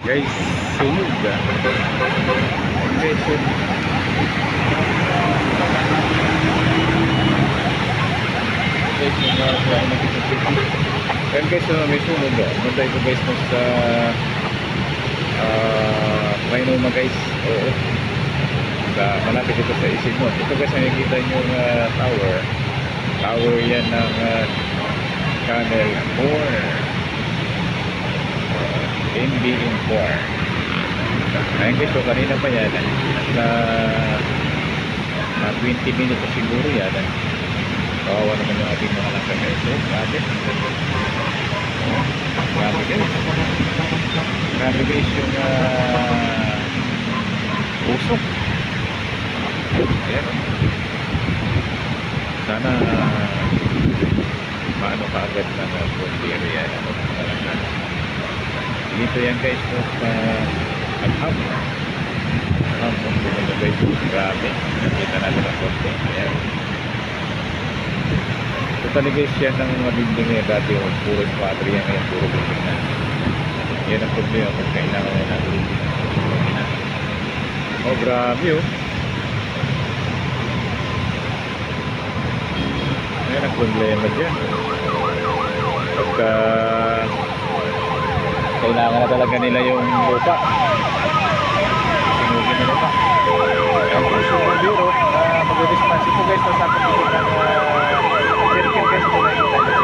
Guys, sunog ah. Guys, sunog. Guys, yung mga nakikita. Kaya guys, may sunog ah. Punta ito guys mo sa Trinoma guys. Oo. Malapit ito sa Isigmon. Ito guys, nakikita nyo yung tower. Tower yan ng Channel 4. NBN4. Ayun guys, so kanina pa yan na 20 minutes siguro yan. Kawawa naman yung ating mga nasa guys. So, grabe. Grabe guys. Grabe guys yung usok. Ayan. Sana paano ka agad ng frontier yan. Dito yan guys so, Alham kung guys grabe nakita natin ang konti ayan so talaga guys yan ang mabinding yan dati yung puro squadron yan ngayon puro building na yan ang problema kung kailangan yan ang building oh grabe oh yan ang problema dyan pagka kailangan na talaga nila yung lupa sinugin na lupa ang puso ng bureau mag-response ito guys sa sakot ito ng circle guys ito na